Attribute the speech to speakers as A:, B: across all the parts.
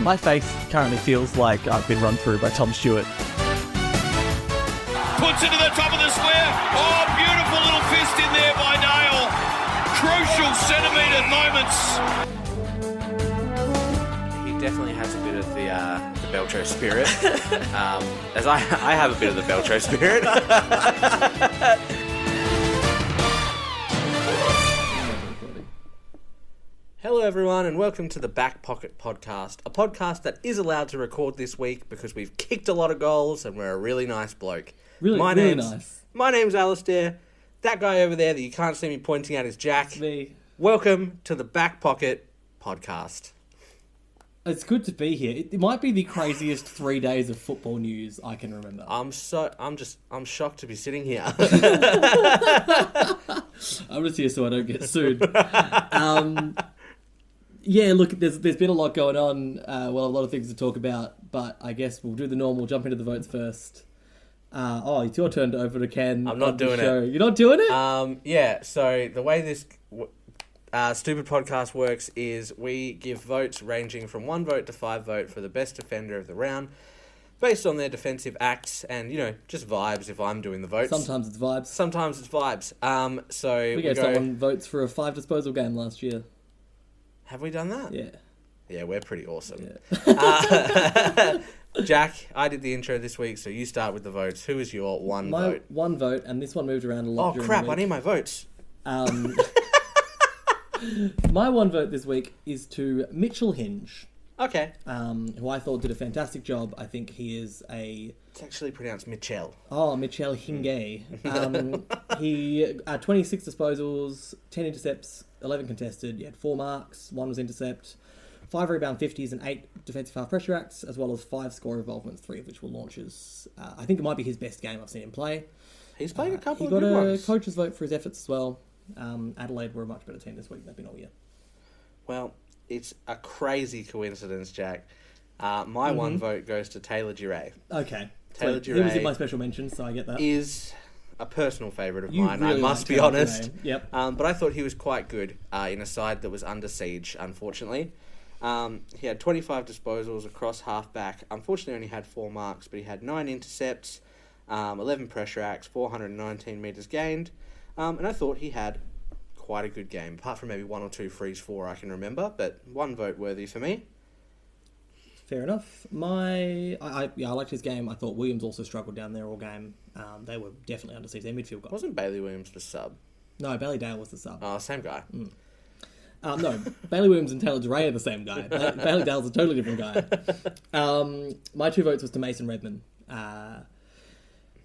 A: My face currently feels like I've been run through by Tom Stewart.
B: Puts it to the top of the square. Oh, beautiful little fist in there by Dale. Crucial centimetre moments.
C: He definitely has a bit of the Belcho spirit. As I have a bit of the Belcho spirit. Hello everyone and welcome to the Back Pocket Podcast, a podcast that is allowed to record this week because we've kicked a lot of goals and we're a really nice bloke.
A: Really nice.
C: My name's Alistair. That guy over there that you can't see me pointing at is Jack.
A: It's me.
C: Welcome to the Back Pocket Podcast.
A: It's good to be here. It might be the craziest 3 days of football news I can remember.
C: I'm shocked to be sitting here.
A: I'm just here so I don't get sued. Yeah, look, there's been a lot going on. A lot of things to talk about, but I guess we'll do the normal, jump into the votes first. It's your turn to open a can.
C: I'm not doing it.
A: You're not doing it?
C: Yeah, so the way this stupid podcast works is we give votes ranging from 1 vote to 5 vote for the best defender of the round, based on their defensive acts and, just vibes if I'm doing the votes.
A: Sometimes it's vibes.
C: Sometimes it's vibes.
A: We gave someone votes for a 5 disposal game last year.
C: Have we done that?
A: Yeah.
C: Yeah, we're pretty awesome.
A: Yeah.
C: Jack, I did the intro this week, so you start with the votes. Who is your vote?
A: My 1 vote, and this one moved around a lot.
C: Oh, crap, I need my votes.
A: My 1 vote this week is to Mitchell Hinge.
C: Okay.
A: Who I thought did a fantastic job. I think he is
C: It's actually pronounced Mitchell.
A: Oh, Mitchell Hinge. He 26 disposals, 10 intercepts, 11 contested. He had 4 marks, 1 was intercept, 5 rebound 50s and 8 defensive half pressure acts, as well as 5 score involvements, 3 of which were launches. I think it might be his best game I've seen him play.
C: He's played a couple of
A: good
C: good ones.
A: He got a coach's vote for his efforts as well. Adelaide were a much better team this week than they've been all year.
C: Well, it's a crazy coincidence, Jack. My 1 vote goes to Taylor Giray.
A: Okay.
C: Taylor
A: He was in
C: Giray
A: my special mentions, so I get that.
C: is a personal favourite of
A: You
C: mine,
A: really
C: I must
A: like
C: be
A: Taylor
C: honest.
A: Giray. Yep.
C: But I thought he was quite good in a side that was under siege, unfortunately. He had 25 disposals across half-back. Unfortunately, only had 4 marks, but he had 9 intercepts, 11 pressure acts, 419 metres gained. And I thought he had quite a good game, apart from maybe 1 or 2 frees 4 I can remember, but 1 vote worthy for me.
A: Fair enough. I liked his game. I thought Williams also struggled down there all game. They were definitely under siege. Their midfield got...
C: Wasn't Bailey Williams the sub?
A: No, Bailey Dale was the sub.
C: Oh, same guy.
A: No, Bailey Williams and Taylor Duray are the same guy. Bailey Dale's a totally different guy. My 2 votes was to Mason Redman.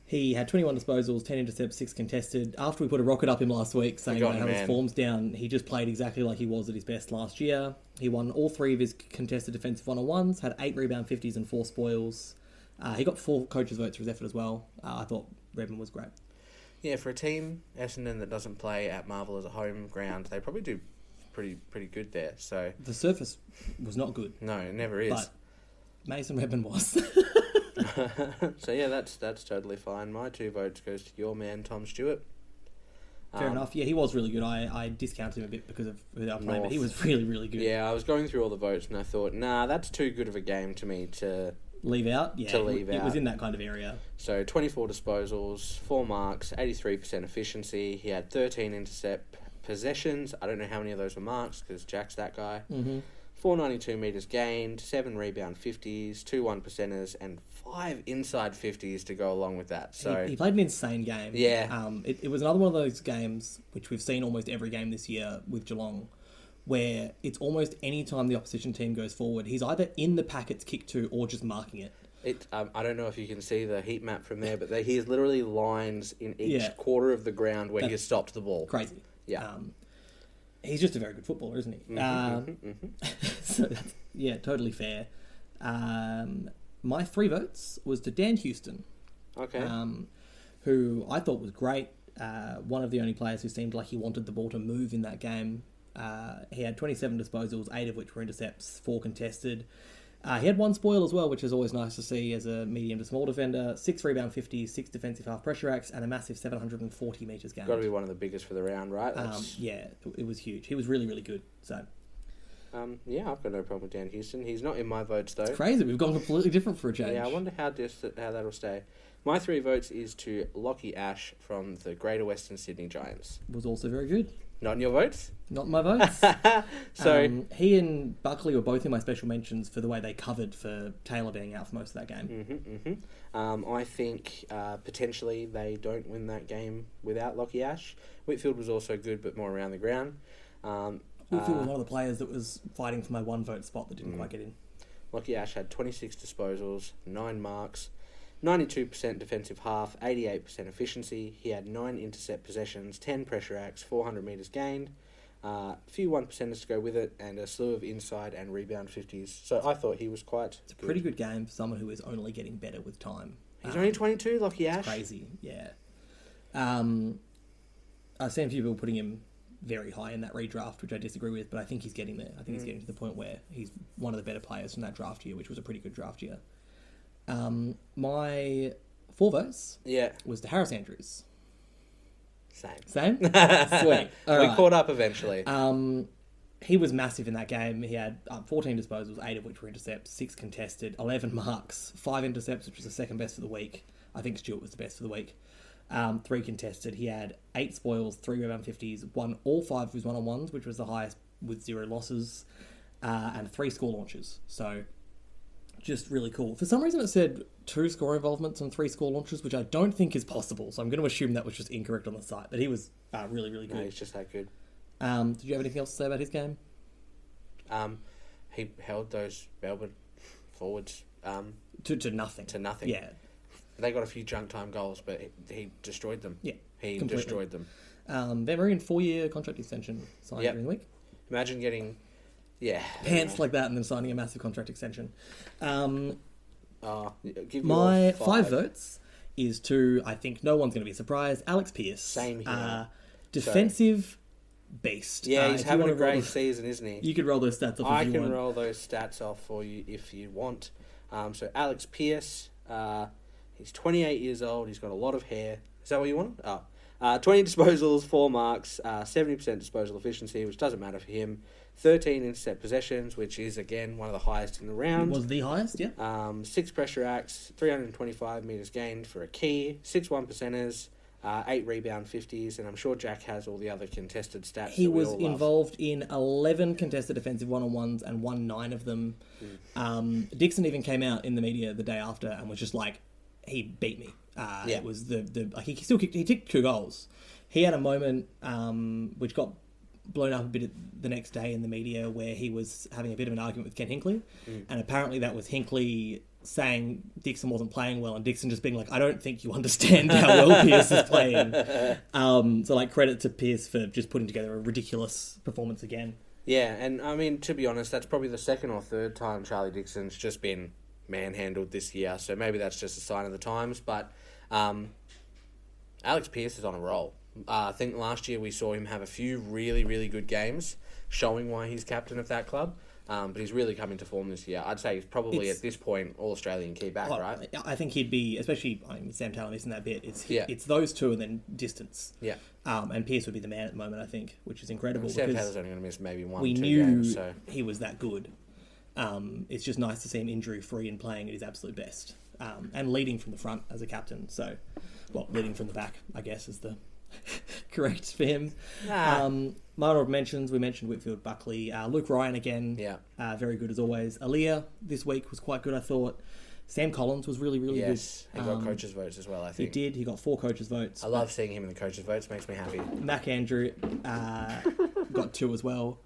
A: He had 21 disposals, 10 intercepts, 6 contested. After we put a rocket up him last week, saying how his form's down, he just played exactly like he was at his best last year. He won all 3 of his contested defensive one-on-ones, had 8 rebound 50s and 4 spoils. He got 4 coaches' votes for his effort as well. I thought Redman was great.
C: Yeah, for a team, Essendon, that doesn't play at Marvel as a home ground, they probably do pretty good there. So
A: the surface was not good.
C: No, it never is.
A: But Mason Redman was.
C: So yeah, that's totally fine. My 2 votes goes to your man, Tom Stewart.
A: Fair enough. Yeah, he was really good. I discounted him a bit because of who they were playing, but he was really, really good.
C: Yeah, I was going through all the votes and I thought, that's too good of a game to me to...
A: Leave out? Yeah,
C: it
A: was in that kind of area.
C: So 24 disposals, 4 marks, 83% efficiency. He had 13 intercept possessions. I don't know how many of those were marks because Jack's that guy. 492 metres gained, 7 rebound 50s, 2 1%ers, and 5 inside 50s to go along with that. So
A: he played an insane game.
C: Yeah.
A: It was another one of those games, which we've seen almost every game this year with Geelong, where it's almost any time the opposition team goes forward, he's either in the pack it's kicked to or just marking it.
C: I don't know if you can see the heat map from there, but he has literally lines in each quarter of the ground where he has stopped the ball.
A: Crazy.
C: Yeah.
A: He's just a very good footballer, isn't he? So that's, totally fair. My 3 votes was to Dan Houston.
C: Okay.
A: Who I thought was great. One of the only players who seemed like he wanted the ball to move in that game. He had 27 disposals, 8 of which were intercepts, 4 contested. He had 1 spoil as well, which is always nice to see as a medium to small defender. 6 rebound 50s, 6 defensive half pressure acts, and a massive 740 metres gained.
C: Got to be one of the biggest for the round, right?
A: Yeah, it was huge. He was really, really good. So
C: Yeah, I've got no problem with Dan Houston. He's not in my votes, though.
A: It's crazy. We've gone completely different for a change.
C: Yeah, I wonder how that'll stay. My 3 votes is to Lockie Ash from the Greater Western Sydney Giants.
A: Was also very good.
C: Not in your votes?
A: Not in my votes.
C: So
A: he and Buckley were both in my special mentions for the way they covered for Taylor being out for most of that game.
C: I think potentially they don't win that game without Lockie Ash. Whitfield was also good, but more around the ground.
A: Whitfield was one of the players that was fighting for my 1 vote spot that didn't quite get in.
C: Lockie Ash had 26 disposals, 9 marks, 92% defensive half, 88% efficiency. He had 9 intercept possessions, 10 pressure acts, 400 metres gained, a few 1%ers to go with it, and a slew of inside and rebound 50s. So I thought he was quite
A: It's a pretty good game for someone who is only getting better with time.
C: He's only 22, Lockie Ash.
A: Crazy, yeah. I've seen a few people putting him very high in that redraft, which I disagree with, but I think he's getting there. I think he's getting to the point where he's one of the better players from that draft year, which was a pretty good draft year. My 4 votes was to Harris Andrews. Same? Sweet. All right.
C: We caught up eventually.
A: He was massive in that game. He had 14 disposals, 8 of which were intercepts, 6 contested, 11 marks, 5 intercepts, which was the second best for the week. I think Stewart was the best for the week. 3 contested. He had 8 spoils, 3 rebound 50s, won all 5 of his one-on-ones, which was the highest with 0 losses, and 3 score launches. So just really cool. For some reason it said 2 score involvements and 3 score launches, which I don't think is possible. So I'm going to assume that was just incorrect on the site. But he was really, really good.
C: No, he's just that good.
A: Did you have anything else to say about his game?
C: He held those Melbourne forwards
A: To nothing.
C: to nothing.
A: Yeah.
C: They got a few junk time goals, but he destroyed them.
A: Yeah.
C: He
A: completely.
C: destroyed them.
A: Van Marien 4-year contract extension signed during the week.
C: Imagine getting,
A: pants like that and then signing a massive contract extension.
C: Give
A: My
C: your
A: 5 votes is to, I think no one's going to be surprised, Alex Pearce.
C: Same here.
A: Defensive beast.
C: Yeah, he's
A: if you
C: having
A: wanna
C: a great
A: roll-
C: season, isn't he?
A: You could roll those stats off
C: I
A: if you
C: can
A: want.
C: roll those stats off for you if you want. So Alex Pearce, he's 28 years old. He's got a lot of hair. Is that what you want? 20 disposals, 4 marks, 70% disposal efficiency, which doesn't matter for him. 13 intercept possessions, which is, again, one of the highest in the round.
A: Was the highest, yeah.
C: 6 pressure acts, 325 metres gained for a key, 6 1%ers, 8 rebound 50s, and I'm sure Jack has all the other contested stats.
A: He
C: that we
A: was
C: all love.
A: involved in 11 contested defensive one-on-ones and won 9 of them. Dixon even came out in the media the day after and was just like, he beat me. It was he still kicked, he kicked 2 goals. He had a moment which got blown up a bit the next day in the media where he was having a bit of an argument with Ken Hinkley, and apparently that was Hinkley saying Dixon wasn't playing well, and Dixon just being like, I don't think you understand how well Pearce is playing. So like credit to Pearce for just putting together a ridiculous performance again.
C: Yeah, and I mean, to be honest, that's probably the 2nd or 3rd time Charlie Dixon's just been manhandled this year, so maybe that's just a sign of the times, but Alex Pearce is on a roll. I think last year we saw him have a few really, really good games, showing why he's captain of that club. But he's really come into form this year. I'd say he's probably at this point All-Australian key back, right?
A: I think he'd be, especially Sam Taylor missing that bit. It's those two and then distance.
C: Yeah.
A: And Pearce would be the man at the moment, I think, which is incredible.
C: Sam Taylor's only going to miss maybe 1
A: we
C: 2
A: knew
C: games. So
A: he was that good. It's just nice to see him injury-free and playing at his absolute best. And leading from the front as a captain. So, leading from the back, I guess, is the correct for him. My honourable mentions, we mentioned Whitfield, Buckley, Luke Ryan again, very good as always. Aaliyah this week was quite good, I thought. Sam Collins was really, really good.
C: Yes, he got coaches' votes as well, I think.
A: He did, he got 4 coaches' votes.
C: I love seeing him in the coaches' votes, makes me happy.
A: Mac Andrew got 2 as well.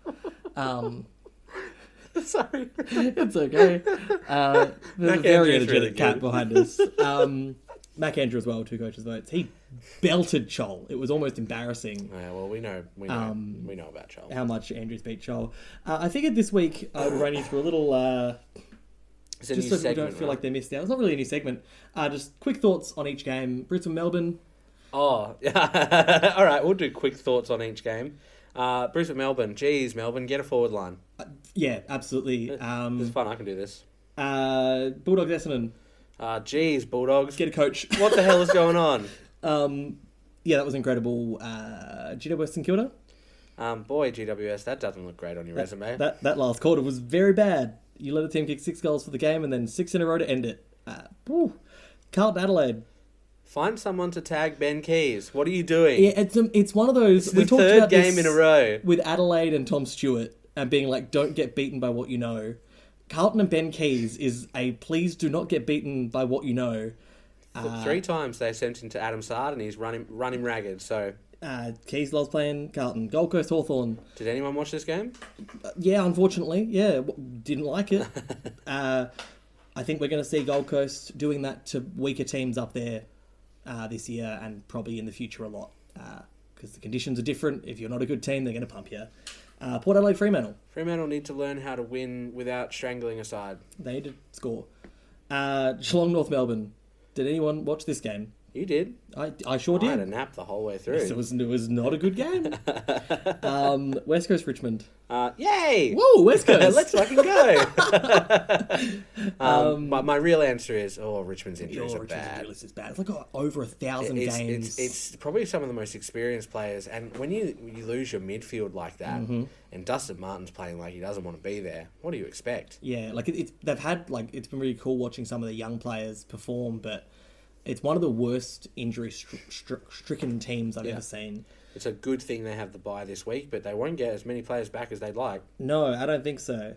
C: Sorry.
A: It's okay. There's a very energetic
C: really
A: cat behind us. Mac Andrew as well, 2 coaches' votes. He belted Chol. It was almost embarrassing.
C: Yeah, well, we know about Chol.
A: How much Andrews beat Chol. I figured this week I would run you through a little, just so people don't feel like they're missed out. It's not really a new segment. Just quick thoughts on each game. Brisbane, Melbourne.
C: Oh, yeah. All right, we'll do quick thoughts on each game. Brisbane, Melbourne. Geez, Melbourne, get a forward line.
A: Yeah, absolutely.
C: It's fun, I can do this.
A: Bulldogs, Essendon.
C: Geez, Bulldogs.
A: Get a coach.
C: What the hell is going on?
A: Yeah, that was incredible. Do you know Western Kilda?
C: Boy, GWS, that doesn't look great on your resume.
A: That last quarter was very bad. You let a team kick 6 goals for the game and then 6 in a row to end it. Carlton Adelaide.
C: Find someone to tag Ben Keys. What are you doing?
A: Yeah, it's one of those.
C: It's the third game in a row
A: with Adelaide and Tom Stewart, and being like, don't get beaten by what you know. Carlton and Ben Keys is a please do not get beaten by what you know.
C: 3 times they sent him to Adam Sard and he's run him ragged. So
A: Keys loves playing Carlton. Gold Coast Hawthorn.
C: Did anyone watch this game?
A: Yeah, unfortunately. Yeah, didn't like it. I think we're going to see Gold Coast doing that to weaker teams up there this year and probably in the future a lot. Because the conditions are different. If you're not a good team, they're going to pump you. Port Adelaide Fremantle.
C: Fremantle need to learn how to win without strangling a side.
A: They need to score. Geelong North Melbourne. Did anyone watch this game?
C: You did.
A: I sure did.
C: I had a nap the whole way through.
A: Yes, it was not a good game. West Coast Richmond.
C: Yay!
A: Whoa, West Coast.
C: Let's fucking go. My real answer is, Richmond's injuries are bad.
A: Richmond's is bad. It's like over 1,000 games.
C: It's probably some of the most experienced players. And when you lose your midfield like that, and Dustin Martin's playing like he doesn't want to be there, what do you expect?
A: Yeah, like they've had it's been really cool watching some of the young players perform, but it's one of the worst injury-stricken teams I've ever seen.
C: It's a good thing they have the bye this week, but they won't get as many players back as they'd like.
A: No, I don't think so.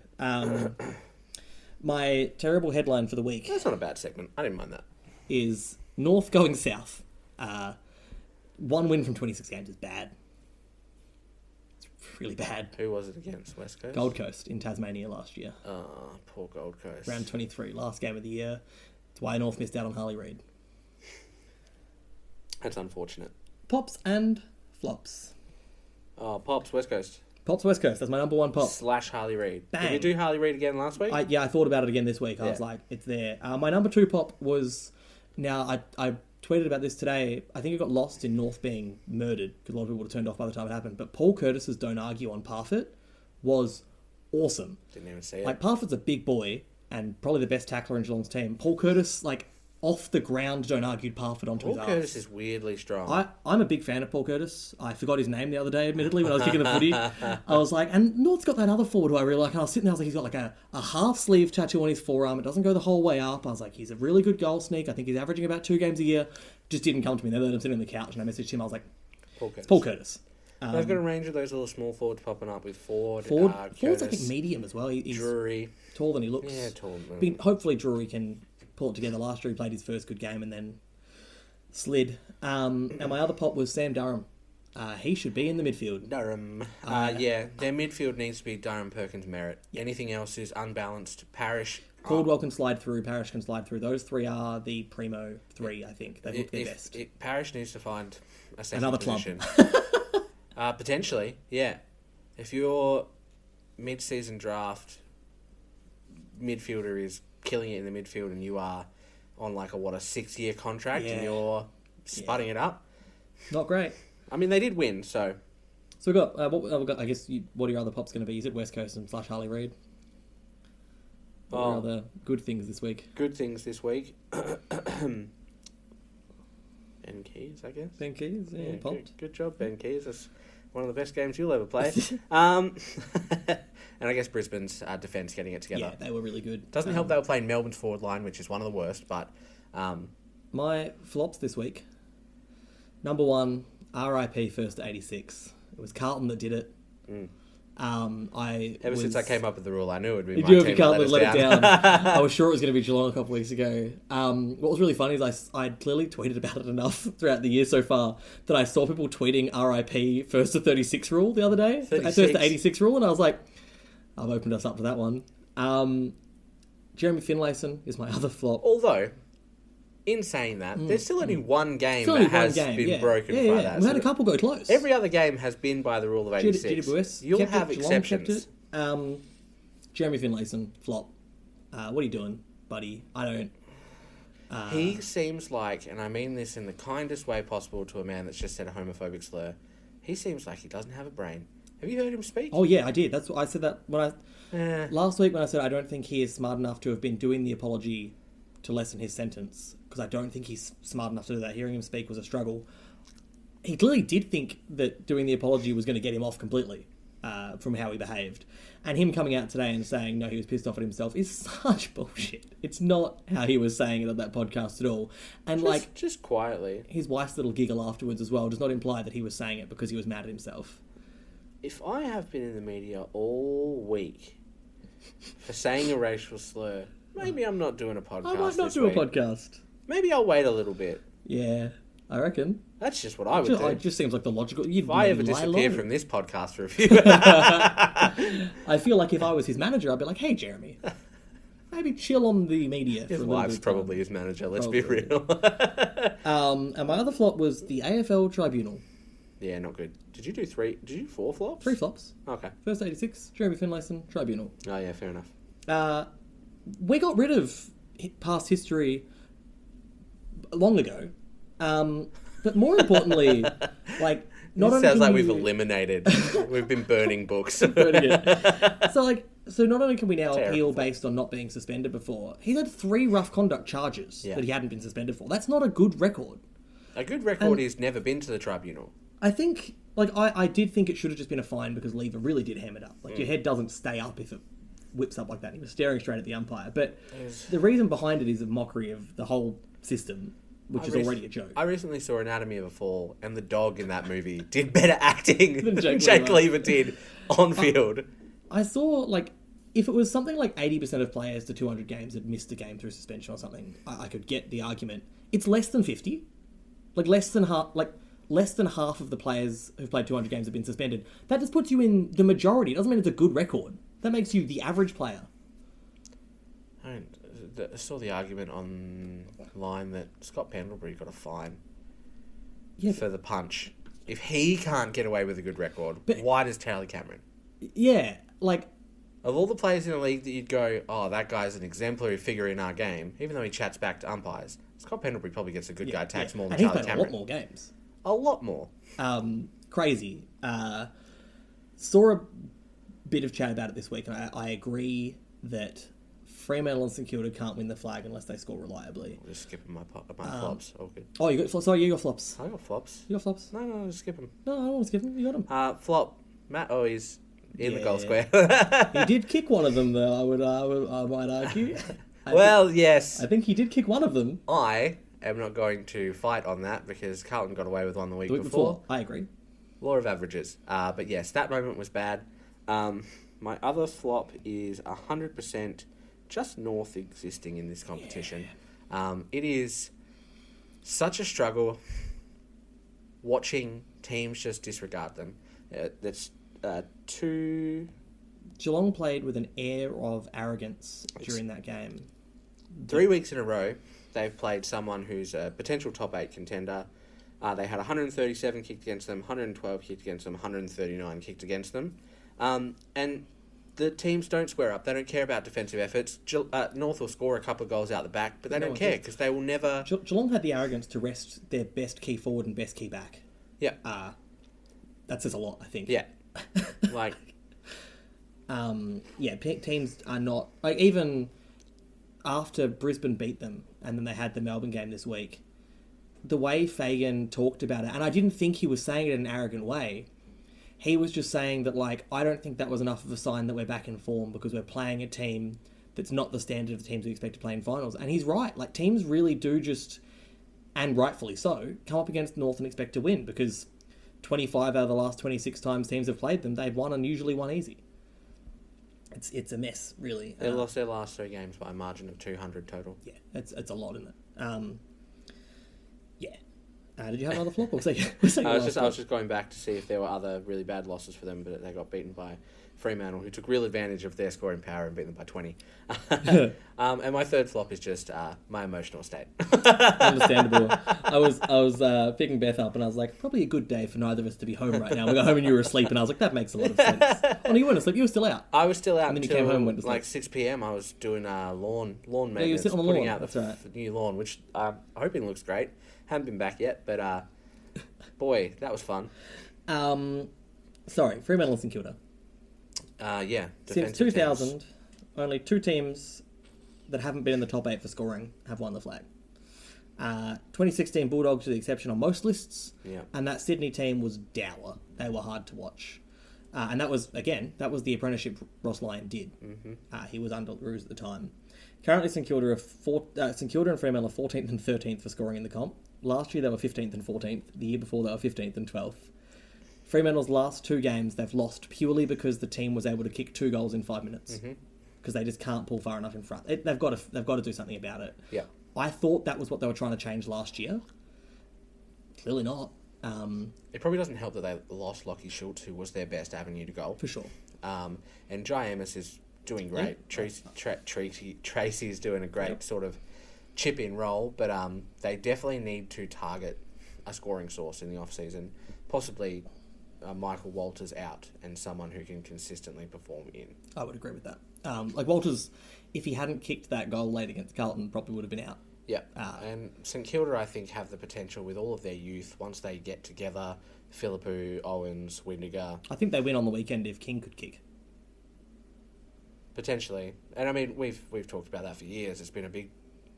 A: My terrible headline for the week...
C: That's not a bad segment. I didn't mind that.
A: ...is North going south. 1 win from 26 games is bad. It's really bad.
C: Who was it against? West Coast?
A: Gold Coast in Tasmania last year.
C: Oh, poor Gold Coast.
A: Round 23, last game of the year. That's why North missed out on Harley Reid.
C: That's unfortunate.
A: Pops and flops.
C: Oh, Pops, West Coast.
A: Pops, West Coast. That's my number 1 pop.
C: / Harley Reid.
A: Bang.
C: Did we do Harley Reid again last week?
A: I thought about it again this week. I was like, it's there. My number 2 pop was... Now, I tweeted about this today. I think it got lost in North being murdered, because a lot of people would have turned off by the time it happened. But Paul Curtis's Don't Argue on Parfitt was awesome.
C: Didn't even see it.
A: Like, Parfitt's a big boy, and probably the best tackler in Geelong's team. Paul Curtis, off the ground, Don't Argue Parfitt onto his arse.
C: Paul Curtis is weirdly strong.
A: I'm a big fan of Paul Curtis. I forgot his name the other day, admittedly, when I was kicking the footy. I was like, and North's got that other forward who I really like. And I was sitting there, I was like, he's got like a half sleeve tattoo on his forearm. It doesn't go the whole way up. I was like, he's a really good goal sneak. I think he's averaging about 2 games a year. Just didn't come to me. Then I'm sitting on the couch and I messaged him. I was like, it's Paul Curtis.
C: They've got a range of those little small forwards popping up with
A: Ford's
C: Curtis,
A: I think medium as well. He's
C: Drury.
A: Taller than he looks.
C: Yeah, tall.
A: Hopefully Drury can pull it together. Last year he played his first good game and then slid. And my other pop was Sam Durham. He should be in the midfield.
C: Durham. Their midfield needs to be Durham, Perkins, Merritt. Anything else is unbalanced. Parish.
A: Caldwell can slide through. Parish can slide through. Those 3 are the primo 3, I think. They look their best.
C: Parish needs to find a second
A: another
C: position. Potentially, yeah. If your mid-season draft midfielder is killing it in the midfield and you are on a 6-year contract and you're sputting it up.
A: Not great.
C: I mean, they did win, so...
A: So we've got, I guess, what are your other pops going to be? Is it West Coast and / Harley Reid? What are other good things this week?
C: Good things this week. Ben Keys, I guess.
A: Ben Keys, yeah, popped.
C: Good job, Ben Keys. That's one of the best games you'll ever play. And I guess Brisbane's defence getting it together.
A: Yeah, they were really good.
C: Doesn't help they were playing Melbourne's forward line, which is one of the worst, but...
A: My flops this week. Number 1, RIP first to 86. It was Carlton that did it.
C: Since I came up with the rule, I knew it would be my
A: team
C: team
A: that
C: let
A: it
C: down.
A: I was sure it was going to be Geelong a couple of weeks ago. What was really funny is I'd clearly tweeted about it enough throughout the year so far that I saw people tweeting RIP first to 36 rule the other day.
C: 36.
A: First to 86 rule, and I was like, I've opened us up to that one. Jeremy Finlayson is my other flop.
C: Although... In saying that, there's still only one game that has been broken by that.
A: We've had a couple go close.
C: Every other game has been by the rule of 86. You'll have exceptions.
A: Jeremy Finlayson, flop. What are you doing, buddy? I don't...
C: He seems like, and I mean this in the kindest way possible to a man that's just said a homophobic slur, he seems like he doesn't have a brain. Have you heard him speak?
A: Oh, yeah, I did. That's what I said that when last week when I said I don't think he is smart enough to have been doing the apology to lessen his sentence, because I don't think he's smart enough to do that. Hearing him speak was a struggle. he clearly did think that doing the apology was going to get him off completely from how he behaved. And him coming out today and saying, no, he was pissed off at himself is such bullshit. It's not how he was saying it on that podcast at all. And
C: just quietly.
A: His wife's little giggle afterwards as well does not imply that he was saying it because he was mad at himself.
C: If I have been in the media all week for saying a racial slur, maybe I'm not doing a podcast.
A: I might not do a podcast.
C: Maybe I'll wait a little bit.
A: Yeah, I reckon.
C: That's just what I would do.
A: It just seems like the logical...
C: If I ever disappear from this podcast for a few...
A: I feel like if I was his manager, I'd be like, hey, Jeremy, maybe chill on the media for a little bit.
C: His wife's probably his manager, let's be real.
A: And my other flop was the AFL Tribunal.
C: Yeah, not good. Did you do 4 flops?
A: 3 flops.
C: Okay.
A: First 86, Jeremy Finlayson, Tribunal.
C: Oh, yeah, fair enough.
A: We got rid of past history long ago. But more importantly, not only
C: sounds like we've eliminated. We've been burning books.
A: Burning it. So not only can we now appeal based on not being suspended before, he's had 3 rough conduct charges that he hadn't been suspended for. That's not a good record.
C: A good record is never been to the tribunal.
A: I think, I did think it should have just been a fine because Lever really did ham it up. Your head doesn't stay up if it whips up like that. He was staring straight at the umpire. But the reason behind it is a mockery of the whole system, which is already a joke.
C: I recently saw Anatomy of a Fall, and the dog in that movie did better acting than Jake Lever did on field. I saw, if it was something like 80% of players to 200 games had missed a game through suspension or something, I could get the argument. It's less than 50. Less than half of the players who've played 200 games have been suspended. That just puts you in the majority. It doesn't mean it's a good record. That makes you the average player. I saw the argument online that Scott Pendlebury got a fine for the punch. If he can't get away with a good record, why does Charlie Cameron?
A: Yeah,
C: of all the players in the league that you'd go, oh, that guy's an exemplary figure in our game, even though he chats back to umpires, Scott Pendlebury probably gets a good guy tax more than Charlie Cameron.
A: And he played a lot more games.
C: A lot more.
A: Crazy. Saw a bit of chat about it this week, and I agree that Fremantle and St Kilda can't win the flag unless they score reliably.
C: I'm just skipping my flops. All good.
A: Oh, you got flops? Sorry, you got flops.
C: I got flops.
A: You got flops?
C: No, just skip them.
A: No, I don't want to skip them. You got them.
C: Flop. Matt Owies in the goal square.
A: He did kick one of them, though, I might argue.
C: Yes.
A: I think he did kick one of them.
C: I am not going to fight on that because Carlton got away with one the week before.
A: I agree.
C: Law of averages. But yes, that moment was bad. My other flop is 100% just North existing in this competition. Yeah. It is such a struggle watching teams just disregard them. That's
A: Geelong played with an air of arrogance during that game.
C: 3 weeks in a row, they've played someone who's a potential top 8 contender. They had 137 kicked against them, 112 kicked against them, 139 kicked against them. And the teams don't square up. They don't care about defensive efforts. North will score a couple of goals out the back, but they don't care because they will never...
A: Geelong had the arrogance to rest their best key forward and best key back.
C: Yeah.
A: That says a lot, I think.
C: Yeah.
A: Teams are not... even after Brisbane beat them, and then they had the Melbourne game this week, the way Fagan talked about it, and I didn't think he was saying it in an arrogant way, he was just saying that, I don't think that was enough of a sign that we're back in form because we're playing a team that's not the standard of the teams we expect to play in finals. And he's right. Teams really do just, and rightfully so, come up against North and expect to win because 25 out of the last 26 times teams have played them, they've won and usually won easy. It's a mess, really.
C: They lost their last 3 games by a margin of 200 total.
A: Yeah, it's a lot, isn't it? Did you have another flop? I was
C: just going back to see if there were other really bad losses for them, but they got beaten by Fremantle, who took real advantage of their scoring power and beat them by 20. And my third flop is just my emotional state.
A: Understandable. I was picking Beth up and I was like, probably a good day for neither of us to be home right now. We got home and you were asleep and I was like, that makes a lot of sense. Oh, no, you weren't asleep. You were still out.
C: I was still out
A: and then
C: until
A: you came home and went to sleep.
C: 6 p.m. I was doing lawn maintenance.
A: Yeah, you were sitting on the
C: putting
A: lawn.
C: out
A: That's
C: the new lawn, which I'm hoping looks great. Haven't been back yet, but boy, that was fun.
A: Sorry, Fremantle and St Kilda.
C: Since
A: 2000,
C: teams.
A: only 2 teams that haven't been in the top 8 for scoring have won the flag. 2016 Bulldogs were the exception on most lists.
C: Yeah.
A: And that Sydney team was dour. They were hard to watch. And that was the apprenticeship Ross Lyon did. Mm-hmm. He was under Roos at the time. Currently, St Kilda and Fremantle are 14th and 13th for scoring in the comp. Last year, they were 15th and 14th. The year before, they were 15th and 12th. Fremantle's last 2 games, they've lost purely because the team was able to kick 2 goals in 5 minutes. Because they just can't pull far enough in front. They've got to do something about it.
C: Yeah.
A: I thought that was what they were trying to change last year. Clearly not.
C: It probably doesn't help that they lost Lockie Schultz, who was their best avenue to goal.
A: For sure.
C: And Jai Amos is doing great.
A: Yeah.
C: Tracy's doing a great sort of chip-in role, but they definitely need to target a scoring source in the off-season, possibly Michael Walters out and someone who can consistently perform in.
A: I would agree with that. Like Walters, if he hadn't kicked that goal late against Carlton, probably would have been out.
C: Yeah, and St Kilda, I think, have the potential with all of their youth, once they get together, Philippou, Owens, Windiger.
A: I think they win on the weekend if King could kick.
C: Potentially. And I mean, we've talked about that for years. It's been a big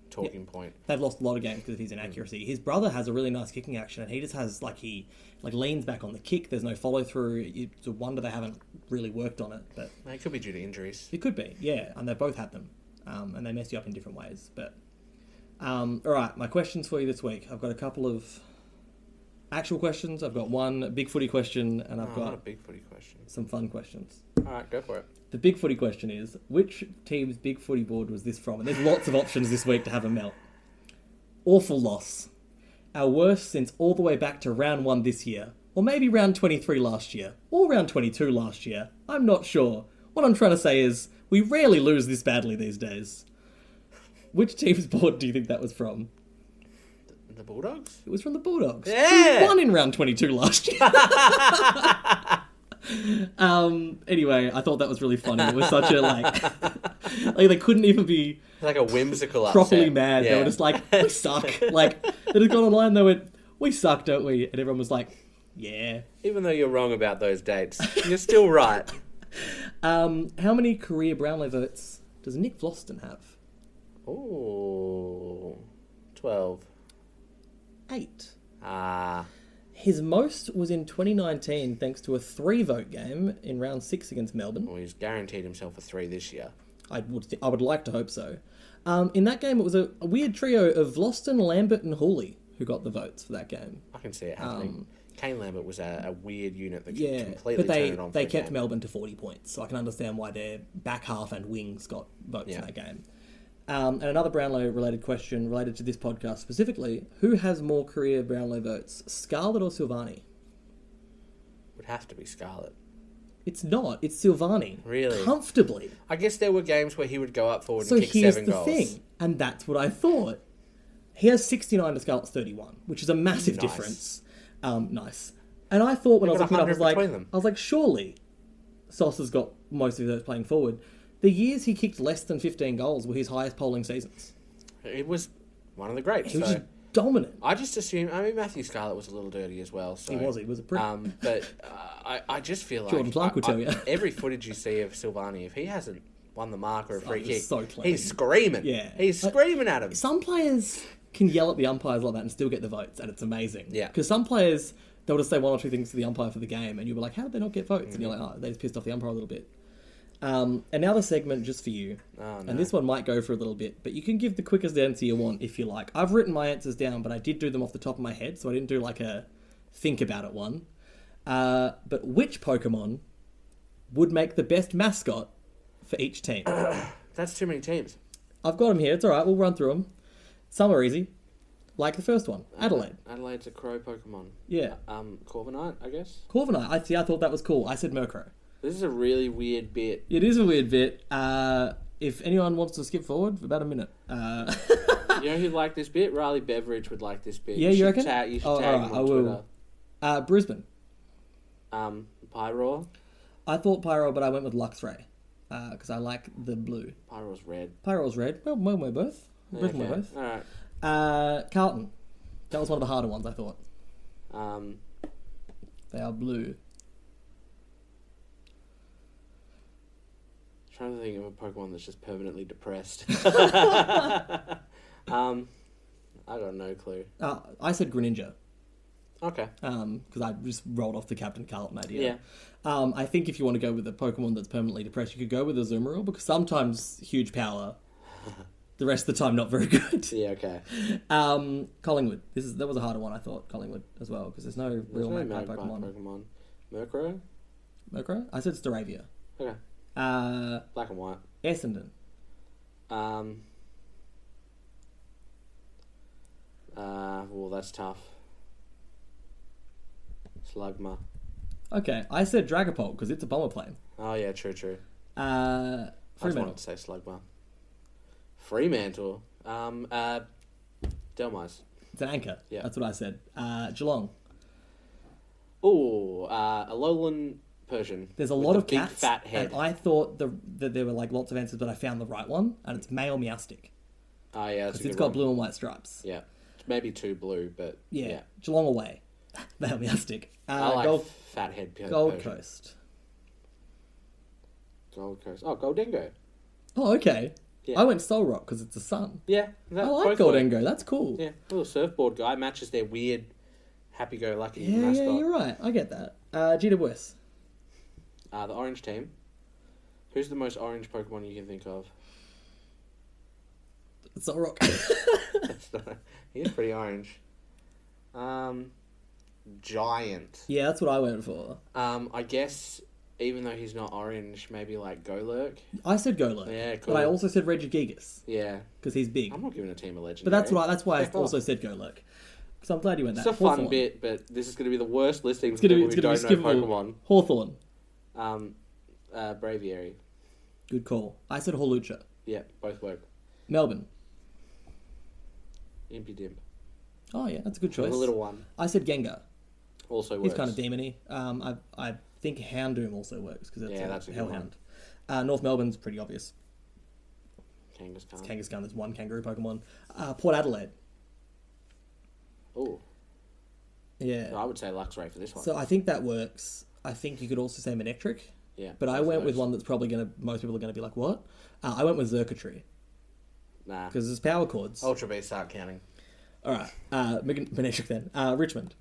C: talking point.
A: They've lost a lot of games because of his inaccuracy. His brother has a really nice kicking action, and he just has, he leans back on the kick. There's no follow-through. It's a wonder they haven't really worked on it. But
C: it could be due to injuries.
A: It could be, yeah. And they've both had them. And they mess you up in different ways. But all right, my questions for you this week. I've got a couple of actual questions. I've got one big footy question, and I've got
C: not a big footy question.
A: Some fun questions.
C: All right, go for it.
A: The big footy question is, which team's big footy board was this from? And there's lots of options this week to have a melt. Awful loss. Our worst since all the way back to round 1 this year. Or maybe round 23 last year. Or round 22 last year. I'm not sure. What I'm trying to say is, we rarely lose this badly these days. Which team's board do you think that was from?
C: The Bulldogs?
A: It was from the Bulldogs.
C: Yeah!
A: Who won in round 22 last year. Anyway, I thought that was really funny. It was such a, they couldn't even be...
C: Like a whimsical
A: properly
C: upset.
A: mad.
C: Yeah.
A: They were just like, we suck. They just got online, they went, we suck, don't we? And everyone was like, yeah.
C: Even though you're wrong about those dates, you're still right.
A: How many career Brownlow votes does Nick Vlosten have?
C: Ooh, 12.
A: 8.
C: Ah.
A: His most was in 2019 thanks to a 3-vote game in round 6 against Melbourne.
C: Well, he's guaranteed himself a 3 this year.
A: I would like to hope so. In that game, it was a weird trio of Vlosten, Lambert and Hawley who got the votes for that game.
C: I can see it happening. Kane Lambert was a weird unit that
A: Yeah,
C: completely
A: but
C: turned it on for
A: they
C: a
A: kept
C: game.
A: Melbourne to 40 points, so I can understand why their back half and wings got votes in
C: Yeah.
A: that game. And another Brownlow-related question related to this podcast specifically, who has more career Brownlow votes, Scarlett or Silvani?
C: Would have to be Scarlett.
A: It's not. It's Silvani.
C: Really?
A: Comfortably.
C: I guess there were games where he would go up forward
A: So
C: and kick
A: here's
C: 7
A: the
C: goals.
A: thing, and that's what I thought. He has 69 to Scarlett's 31, which is a massive
C: Nice.
A: difference. Nice. And I thought when I
C: They've
A: was
C: got
A: looking up,
C: 100 between them.
A: I was like, surely Sauce has got most of those playing forward. The years he kicked less than 15 goals were his highest polling seasons.
C: It was one of the greats.
A: He was
C: so
A: just dominant.
C: I just assume... I mean, Matthew Scarlett was a little dirty as well. So,
A: He was a prick.
C: But I just feel like...
A: Jordan Clark will tell you.
C: Every footage you see of Silvani, if he hasn't won the mark or a free
A: it was
C: kick,
A: so clean.
C: he's screaming.
A: Yeah.
C: He's screaming at him.
A: Some players can yell at the umpires like that and still get the votes, and it's amazing.
C: Yeah.
A: Because some players, they'll just say one or two things to the umpire for the game, and you'll be like, how did they not get votes? And you're like, oh, they just pissed off the umpire a little bit. And now the segment just for you.
C: Oh, no.
A: And this one might go for a little bit, but you can give the quickest answer you want if you like. I've written my answers down, but I did do them off the top of my head, so I didn't do like a think about it one. But which Pokemon would make the best mascot for each team?
C: That's too many teams.
A: I've got them here. It's all right. We'll run through them. Some are easy, like the first one, Adelaide.
C: Adelaide's a crow Pokemon.
A: Yeah.
C: Corviknight, I guess.
A: Corviknight. I thought that was cool. I said Murkrow.
C: This is a really weird bit.
A: It is a weird bit. If anyone wants to skip forward for about a minute.
C: You know who'd like this bit? Riley Beveridge would like this bit.
A: Yeah, you reckon?
C: You should
A: Oh,
C: tag
A: alright,
C: him
A: I
C: on
A: will.
C: Twitter.
A: Brisbane.
C: Pyroar.
A: I thought Pyro, but I went with Luxray. Because I like the blue.
C: Pyroar's red.
A: Pyro's red. Well, we're both. Brisbane we're both.
C: Alright.
A: Carlton. That was one of the harder ones, I thought.
C: Um,
A: They are blue.
C: trying to think of a Pokemon that's just permanently depressed. I got no clue.
A: I said Greninja.
C: Okay.
A: Because I just rolled off the Captain Carlton idea.
C: Yeah.
A: I think if you want to go with a Pokemon that's permanently depressed, you could go with a Azumarill, because sometimes huge power, the rest of the time not very good.
C: Yeah, okay.
A: Collingwood. That was a harder one, I thought, Collingwood as well, because there's no real magpie Pokemon.
C: Murkrow?
A: Murkrow? I said Staravia.
C: Okay. Black and white.
A: Essendon.
C: Well, that's tough. Slugma.
A: Okay, I said Dragapult, because it's a bomber plane.
C: Oh, yeah, true.
A: Fremantle.
C: I just wanted to say Slugma. Fremantle. Delmise.
A: It's an anchor.
C: Yeah.
A: That's what I said. Geelong.
C: Ooh, a lowland Persian.
A: There's a lot of
C: big
A: cats,
C: fat head.
A: and I thought that there were like lots of answers, but I found the right one, and it's male Meowstic.
C: Oh, yeah, that's a
A: Because
C: good
A: it's got
C: one.
A: blue and white stripes.
C: Yeah. Maybe two blue, but
A: Yeah. Geelong away. Male Meowstic.
C: I like fat head
A: Gold
C: Persian.
A: Coast.
C: Gold Coast. Oh, Goldengo.
A: Oh, okay.
C: Yeah.
A: I went Soul Rock because it's the sun.
C: Yeah.
A: I like Goldengo. That's cool.
C: Yeah. Little surfboard guy matches their weird happy-go-lucky
A: Yeah,
C: mascot.
A: you're right. I get that. GWS.
C: The orange team. Who's the most orange Pokemon you can think of?
A: Soul Rock.
C: He is pretty orange. Giant.
A: Yeah, that's what I went for.
C: I guess even though he's not orange, maybe like Golurk.
A: I said Golurk.
C: Yeah, cool.
A: But I also said Regigigas
C: Yeah.
A: because he's big.
C: I'm not giving a team a legend.
A: But that's why I also said Golurk. So I'm glad you went that.
C: It's a fun bit, but this is going to be the worst listing for
A: It's
C: people who
A: going to be
C: don't know
A: skippable.
C: Pokemon.
A: Hawthorn.
C: Braviary.
A: Good call. I said Hawlucha.
C: Yeah, both work.
A: Melbourne.
C: Impidimp.
A: Oh yeah, that's a good choice.
C: The little one.
A: I said Gengar.
C: Also works.
A: He's kind of demony. I think Houndoom also works because
C: that's a good
A: Hellhound. North Melbourne's pretty obvious.
C: Kangaskhan.
A: It's Kangaskhan. There's one kangaroo Pokemon. Port Adelaide.
C: Oh.
A: Yeah.
C: I would say Luxray for this one.
A: So I think that works. I think you could also say Manectric.
C: Yeah.
A: But I
C: both
A: went
C: of
A: with
C: those.
A: one that's probably most people are gonna be like, what? I went with Xurkitree
C: Nah.
A: because there's power chords.
C: Ultra Beast start counting.
A: All right. Manectric then. Richmond.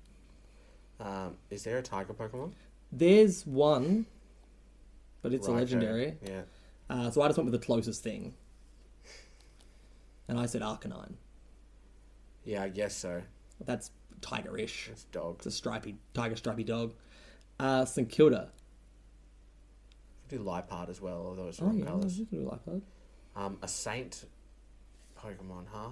C: Is there a tiger Pokemon?
A: There's one, but it's a
C: Raikou.
A: legendary.
C: Yeah.
A: So I just went with the closest thing. And I said Arcanine.
C: Yeah, I guess so.
A: That's tigerish.
C: It's dog.
A: It's a tiger stripy dog. St Kilda.
C: You could do Liepard as well, although it's
A: Oh
C: wrong
A: yeah,
C: colours.
A: you can do like that.
C: A saint Pokemon, huh?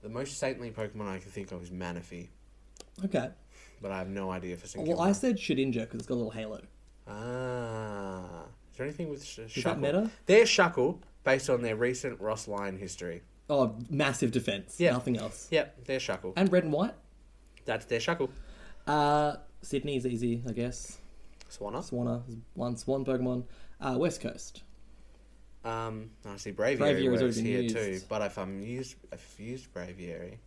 C: The most saintly Pokemon I can think of is Manaphy,
A: Okay.
C: but I have no idea for St.
A: Well, I said Shedinja because it's got a little halo.
C: Ah. Is there anything with
A: Is
C: Shuckle?
A: that meta?
C: They're Shuckle, based on their recent Ross Lyon history.
A: Oh, massive defense.
C: Yeah.
A: Nothing else.
C: Yep, they're Shuckle.
A: And red and white.
C: That's their Shuckle.
A: Sydney's easy, I guess.
C: Swanna.
A: Is one Swan Pokemon. West Coast.
C: I see Braviary
A: Braviary's
C: works
A: already been
C: here
A: used.
C: too, but if I've used Braviary,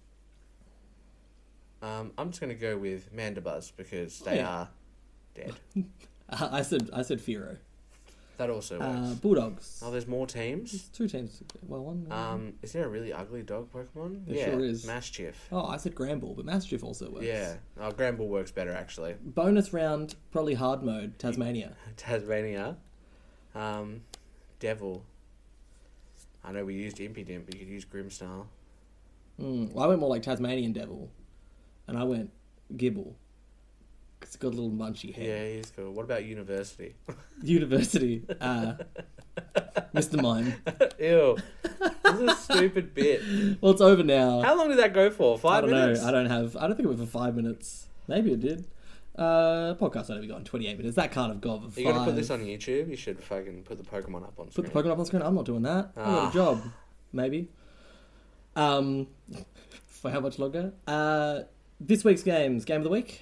C: I'm just gonna go with Mandibuzz because they are dead.
A: I said Fearow.
C: That also works.
A: Bulldogs.
C: Oh, there's more teams.
A: There's 2 teams. Well, one.
C: Is there a really ugly dog Pokemon?
A: There sure is.
C: Mastiff.
A: Oh, I said Granbull, but Mastiff also works.
C: Yeah. Oh, Granbull works better actually.
A: Bonus round, probably hard mode, Tasmania.
C: Tasmania. Devil. I know we used Impidimp, but you could use Grimmsnarl.
A: Well, I went more like Tasmanian Devil, and I went Gibble. It's got a little munchy head.
C: Yeah, he's cool. What about University?
A: University. Mr. Mime.
C: Ew. This is a stupid bit.
A: Well, it's over now.
C: How long did that go for?
A: I
C: 5
A: don't
C: minutes?
A: know. I don't think it went for 5 minutes. Maybe it did. Podcast only got 28 minutes. That can't have gone for 5.
C: You gotta put this on YouTube. You should fucking put the Pokemon up on screen.
A: Put the Pokemon up on screen? I'm not doing that. I've got a job. Maybe. For how much longer? This week's games. Game of the week.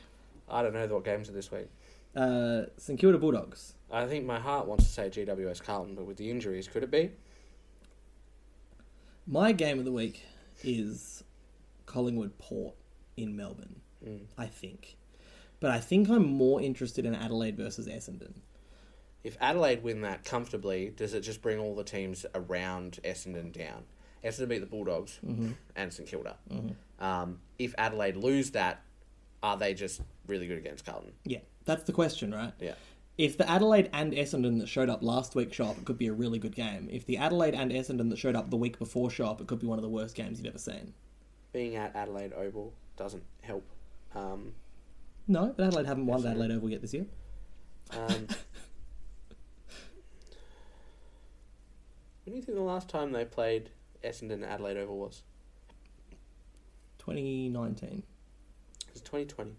C: I don't know what games are this week.
A: St Kilda Bulldogs.
C: I think my heart wants to say GWS Carlton, but with the injuries, could it be?
A: My game of the week is Collingwood Port in Melbourne, I think. But I think I'm more interested in Adelaide versus Essendon.
C: If Adelaide win that comfortably, does it just bring all the teams around Essendon down? Essendon beat the Bulldogs and St Kilda. If Adelaide lose that, are they just really good against Carlton?
A: Yeah, that's the question, right?
C: Yeah.
A: If the Adelaide and Essendon that showed up last week show up, it could be a really good game. If the Adelaide and Essendon that showed up the week before show up, it could be one of the worst games you've ever seen.
C: Being at Adelaide Oval doesn't help.
A: No, but Adelaide haven't won the Adelaide Oval yet this year.
C: When do you think the last time they played Essendon at Adelaide Oval was?
A: 2019.
C: It was 2020.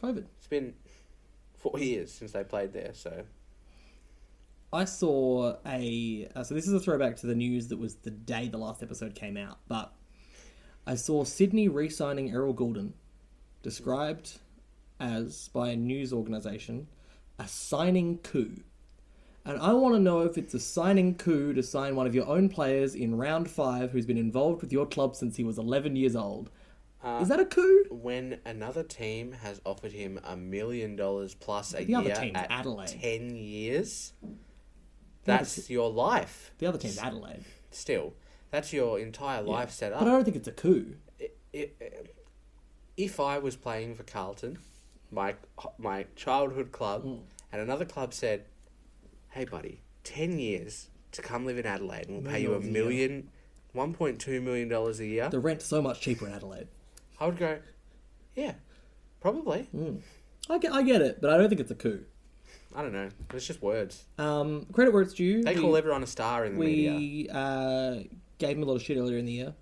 A: COVID.
C: It's been 4 years since they played there, so...
A: I saw so this is a throwback to the news that was the day the last episode came out, but I saw Sydney re-signing Errol Goulden described as, by a news organisation, a signing coup. And I want to know if it's a signing coup to sign one of your own players in round 5 who's been involved with your club since he was 11 years old. Is that a coup?
C: When another team has offered him $1 million plus a
A: The other
C: year
A: team's
C: at
A: Adelaide.
C: 10 years, that's your life.
A: The other team's Adelaide.
C: Still, that's your entire life set up.
A: But I don't think it's a coup.
C: If I was playing for Carlton, my childhood club, and another club said, "Hey, buddy, 10 years to come live in Adelaide, and we'll pay you $1.2 million a year."
A: The rent's so much cheaper in Adelaide.
C: I would go, yeah, probably.
A: I get it, but I don't think it's a coup.
C: I don't know. It's just words.
A: Credit where it's due.
C: They call everyone a star in the media.
A: We gave him a lot of shit earlier in the year.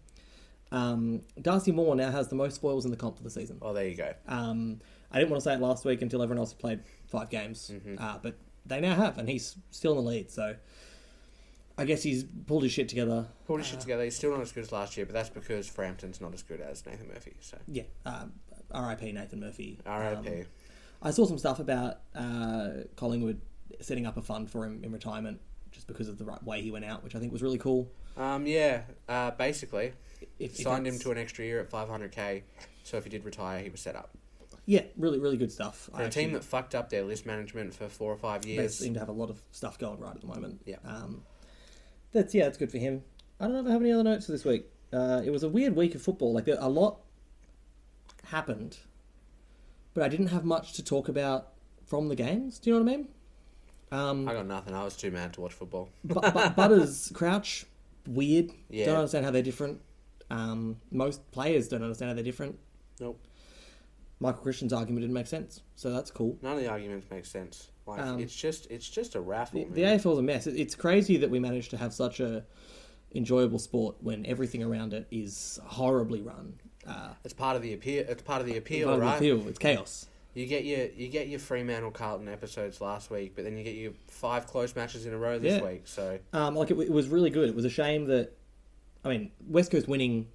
A: Darcy Moore now has the most spoils in the comp for the season.
C: Oh, there you go.
A: I didn't want to say it last week until everyone else had played 5 games, but they now have, and he's still in the lead, so I guess he's pulled his shit together.
C: He's still not as good as last year, but that's because Frampton's not as good as Nathan Murphy. So
A: yeah, R.I.P. Nathan Murphy.
C: R.I.P.
A: I saw some stuff about Collingwood setting up a fund for him in retirement just because of the right way he went out, which I think was really cool.
C: Basically,
A: if
C: signed him to an extra year at $500K, so if he did retire, he was set up.
A: Yeah, really, really good stuff.
C: For a team that fucked up their list management for 4 or 5 years.
A: They seem to have a lot of stuff going right at the moment.
C: Yeah.
A: That's good for him. I don't know if I have any other notes for this week. It was a weird week of football. Like, a lot happened, but I didn't have much to talk about from the games. Do you know what I mean?
C: I got nothing. I was too mad to watch football.
A: Butters, Crouch, weird.
C: Yeah.
A: Don't understand how they're different. Most players don't understand how they're different.
C: Nope.
A: Michael Christian's argument didn't make sense, so that's cool.
C: None of the arguments make sense. Like it's just a raffle.
A: The AFL's a mess. It's crazy that we managed to have such a enjoyable sport when everything around it is horribly run.
C: It's part of the appeal. It's part of the appeal, right?
A: It's chaos.
C: You get your Fremantle Carlton episodes last week, but then you get your 5 close matches in a row this week. So
A: it was really good. It was a shame that, West Coast winning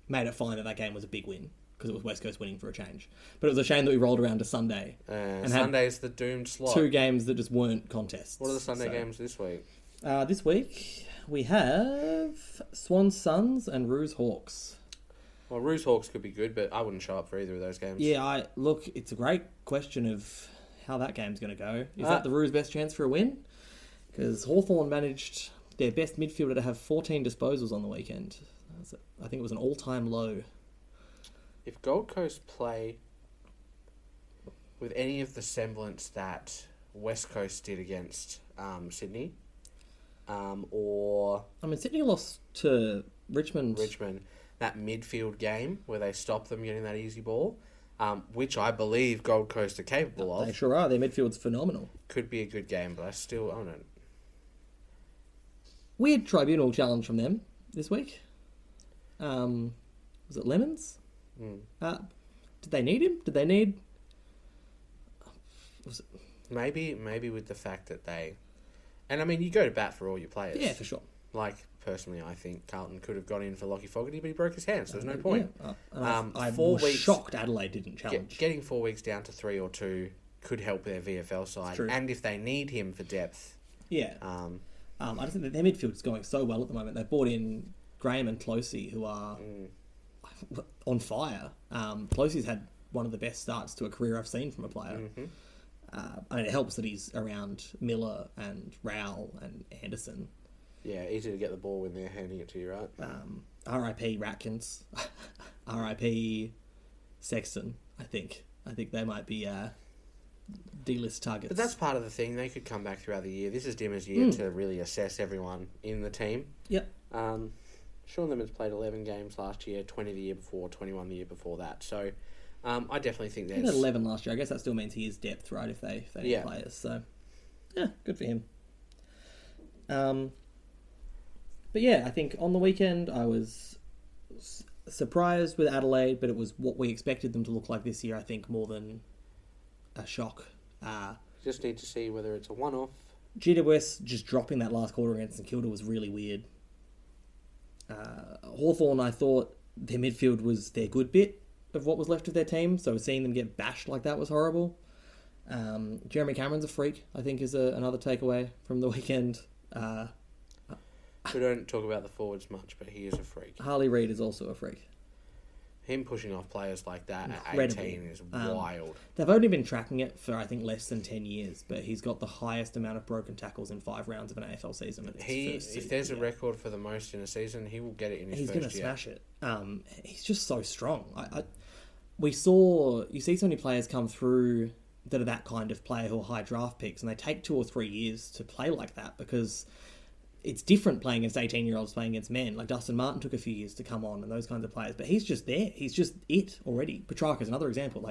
A: made it fine that game was a big win, because it was West Coast winning for a change. But it was a shame that we rolled around to Sunday.
C: And Sunday's the doomed slot.
A: 2 games that just weren't contests.
C: What are the Sunday games this week?
A: This week, we have Swans Suns and Roos Hawks.
C: Well, Roos Hawks could be good, but I wouldn't show up for either of those games.
A: Yeah, it's a great question of how that game's going to go. Is that the Roos' best chance for a win? Because Hawthorn managed their best midfielder to have 14 disposals on the weekend. I think it was an all-time low.
C: If Gold Coast play with any of the semblance that West Coast did against Sydney, or...
A: Sydney lost to Richmond.
C: That midfield game where they stopped them getting that easy ball, which I believe Gold Coast are capable of.
A: They sure are. Their midfield's phenomenal.
C: Could be a good game, but I don't know.
A: Weird tribunal challenge from them this week. Was it Lemons? Did they need him? Did they need... Was it...
C: Maybe with the fact that they... And, you go to bat for all your players.
A: Yeah, for sure.
C: Like, personally, I think Carlton could have got in for Lockie Fogarty, but he broke his hand, so there's no point.
A: Yeah. I was shocked Adelaide didn't challenge.
C: Getting 4 weeks down to 3 or 2 could help their VFL side. And if they need him for depth...
A: Yeah. I just think that their midfield's going so well at the moment. They've brought in Graham and Closey, who are on fire. Closey's had one of the best starts to a career I've seen from a player. I mean, it helps that he's around Miller and Rowell and Anderson.
C: Yeah, easy to get the ball when they're handing it to you, right?
A: R.I.P. Ratkins. R.I.P. Sexton, I think. I think they might be D-list targets.
C: But that's part of the thing. They could come back throughout the year. This is Dimmer's year to really assess everyone in the team.
A: Yep.
C: Sean Lemons played 11 games last year, 20 the year before, 21 the year before that. So I definitely think there's...
A: He had 11 last year. I guess that still means he is depth, right, if they need players. So, yeah, good for him. But yeah, I think on the weekend I was surprised with Adelaide, but it was what we expected them to look like this year, I think, more than a shock.
C: Just need to see whether it's a one-off.
A: GWS just dropping that last quarter against St Kilda was really weird. Hawthorn, I thought their midfield was their good bit of what was left of their team, so seeing them get bashed like that was horrible. Jeremy Cameron's a freak, I think, is another takeaway from the weekend.
C: We don't talk about the forwards much, but he is a freak.
A: Harley Reid is also a freak.
C: Him pushing off players like that
A: Incredible.
C: at 18 is wild.
A: They've only been tracking it for, I think, less than 10 years, but he's got the highest amount of broken tackles in 5 rounds of an AFL season.
C: If there's a record for the most in a season, he will get it in his first year.
A: He's going to smash it. He's just so strong. You see so many players come through that are that kind of player who are high draft picks, and they take 2 or 3 years to play like that because it's different playing against 18-year-olds playing against men. Like Dustin Martin took a few years to come on and those kinds of players. But he's just there. He's just it already. Petrarca's another example.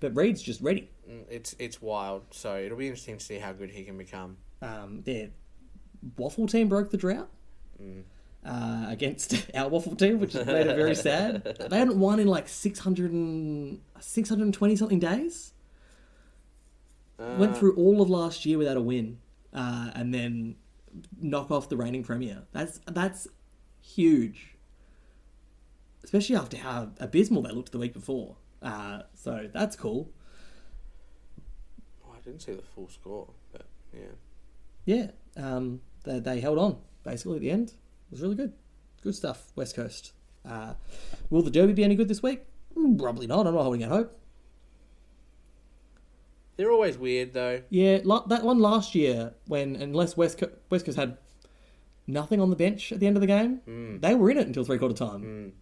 A: But Reid's just ready.
C: It's wild. So it'll be interesting to see how good he can become.
A: Their waffle team broke the drought against our waffle team, which has made it very sad. They hadn't won in like 620-something days. Went through all of last year without a win. And then knock off the reigning premier. That's huge, especially after how abysmal they looked the week before. So that's cool.
C: Oh, I didn't see the full score, but
A: yeah. They held on basically at the end. It was really good. Good stuff. West Coast. Will the Derby be any good this week? Probably not. I'm not holding out hope.
C: They're always weird, though.
A: Yeah, that one last year, unless West Coast had nothing on the bench at the end of the game, they were in it until 3/4 time.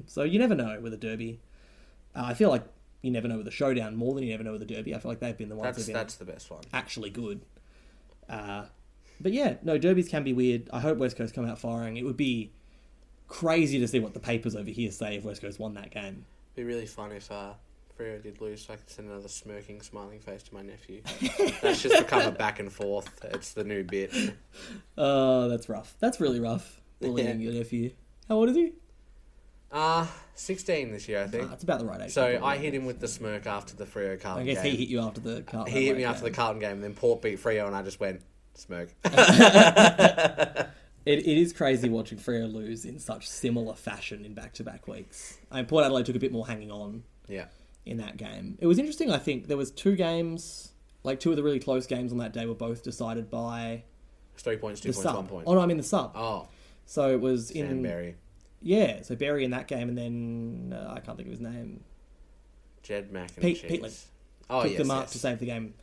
A: So you never know with a Derby. I feel like you never know with a Showdown more than you never know with a Derby. I feel like they've been the ones
C: that's the best one.
A: Actually good. But yeah, no, Derbies can be weird. I hope West Coast come out firing. It would be crazy to see what the papers over here say if West Coast won that game.
C: It'd be really fun if Freo did lose, so I could send another smirking, smiling face to my nephew. That's just become a back and forth. It's the new bit.
A: Oh, that's rough. That's really rough. Bullying your nephew. How old is he?
C: 16 this year, I think.
A: That's about the right age.
C: So I hit him with the smirk after the Freo Carlton game.
A: I guess he hit you after the Carlton game.
C: He hit me after the Carlton game, and then Port beat Freo, and I just went, smirk.
A: It is crazy watching Freo lose in such similar fashion in back-to-back weeks. I mean, Port Adelaide took a bit more hanging on.
C: Yeah.
A: In that game. It was interesting, I think. There was 2 games, like 2 of the really close games on that day were both decided by...
C: 3 points, 2 points,
A: sub.
C: 1 point.
A: Oh, no, I mean the sub.
C: Oh.
A: So it was
C: Sam Berry.
A: Yeah, so Berry in that game, and then... I can't think of his name.
C: Jed Mack and
A: Pete Lynn. Took them up to save the game,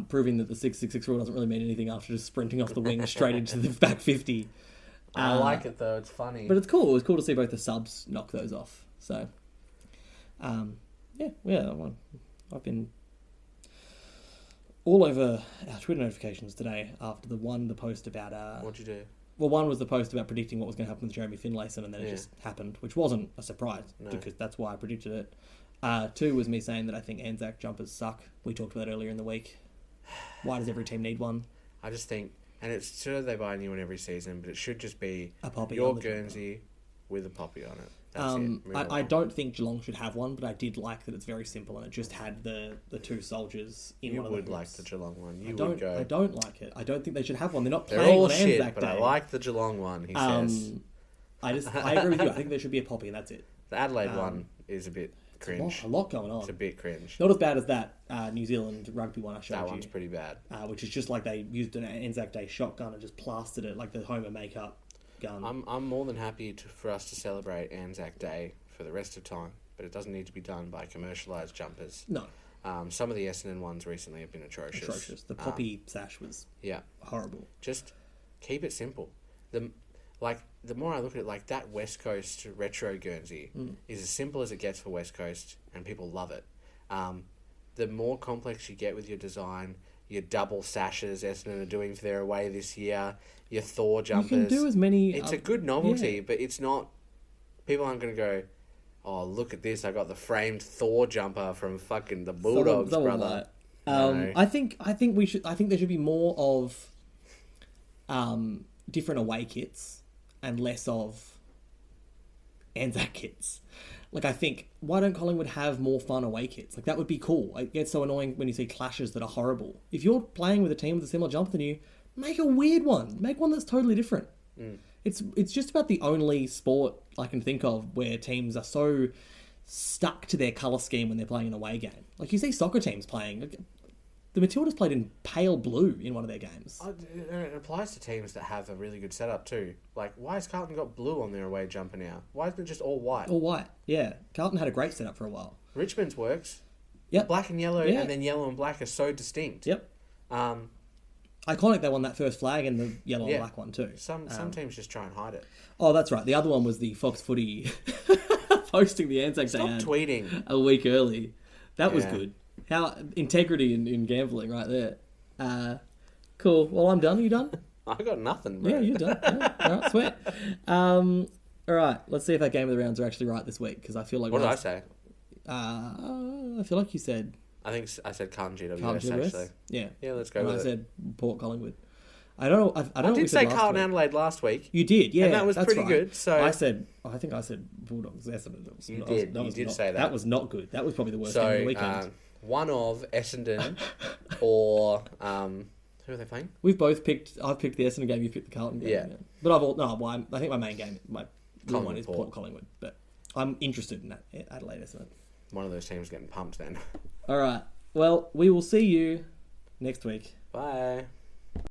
A: proving that the 666 rule doesn't really mean anything after just sprinting off the wing straight into the back 50.
C: I like it, though. It's funny.
A: But it's cool. It was cool to see both the subs knock those off. So... Yeah, I've been all over our Twitter notifications today after the post about...
C: What'd you do?
A: Well, one was the post about predicting what was going to happen with Jeremy Finlayson, and then it just happened, which wasn't a surprise, because that's why I predicted it. 2 was me saying that I think Anzac jumpers suck. We talked about that earlier in the week. Why does every team need one?
C: I just think... And it's sure they buy a new one every season, but it should just be
A: a poppy
C: your Guernsey with a poppy on it.
A: I don't think Geelong should have one, but I did like that it's very simple and it just had the 2 soldiers in one of the
C: You would like the Geelong one. I
A: don't like it. I don't think they should have one. They're not
C: They're
A: playing
C: all
A: on
C: shit,
A: Anzac
C: but
A: Day.
C: I like the Geelong one, he says.
A: I agree with you. I think there should be a poppy and that's it.
C: The Adelaide one is a bit cringe.
A: A lot going on.
C: It's a bit cringe.
A: Not as bad as that New Zealand rugby one I showed you.
C: That one's pretty bad.
A: Which is just like they used an Anzac Day shotgun and just plastered it like the Homer makeup gun.
C: I'm more than happy for us to celebrate Anzac Day for the rest of time, but it doesn't need to be done by commercialised jumpers.
A: No.
C: Some of the Essendon ones recently have been atrocious.
A: The poppy sash was horrible.
C: Just keep it simple. The more I look at it, like that West Coast retro Guernsey is as simple as it gets for West Coast, and people love it. The more complex you get with your design, your double sashes Essendon are doing for their away this year, your Thor jumpers.
A: You can do as many...
C: It's a good novelty, but it's not... People aren't going to go, oh, look at this, I got the framed Thor jumper from fucking the Bulldogs, brother.
A: I think there should be more of different away kits and less of Anzac kits. Like, I think, why don't Collingwood have more fun away kits? Like, that would be cool. It gets so annoying when you see clashes that are horrible. If you're playing with a team with a similar jumper than you, make a weird one. Make one that's totally different. It's just about the only sport I can think of where teams are so stuck to their colour scheme when they're playing an away game. Like, you see soccer teams playing... The Matildas played in pale blue in one of their games.
C: It applies to teams that have a really good setup too. Like, why has Carlton got blue on their away jumper now? Why isn't it just all white?
A: All white, yeah. Carlton had a great setup for a while.
C: Richmond's works.
A: Yep.
C: Black and yellow, and then yellow and black are so distinct.
A: Yep. Iconic, they won that first flag and the yellow and black one too.
C: Some teams just try and hide it.
A: Oh, that's right. The other one was the Fox Footy posting the Anzac Day
C: Stop tweeting.
A: a week early. That was good. How integrity in gambling right there. Cool. Well, I'm done. Are you done?
C: I got nothing, bro.
A: Yeah, you're done. Yeah. All right, sweet. All right, let's see if our game of the rounds are actually right this week, because I feel like...
C: What did I say?
A: I feel like you said...
C: I think I said Carlton GWS,
A: GWS?
C: actually.
A: Yeah.
C: Yeah, let's go with it.
A: I said Port Collingwood. I don't know. I
C: did say Carlton Adelaide last week.
A: You did, yeah.
C: And that was pretty
A: right.
C: good. So
A: I think I said Bulldogs.
C: You did say that.
A: That was not good. That was probably the worst game of the weekend.
C: One of Essendon or who are they playing?
A: We've both picked. I've picked the Essendon game. You've picked the Carlton game.
C: Yeah.
A: But I think my main game, my real one is Port Collingwood. But I'm interested in that Adelaide Essendon.
C: One of those teams getting pumped then.
A: All right. Well, we will see you next week.
C: Bye.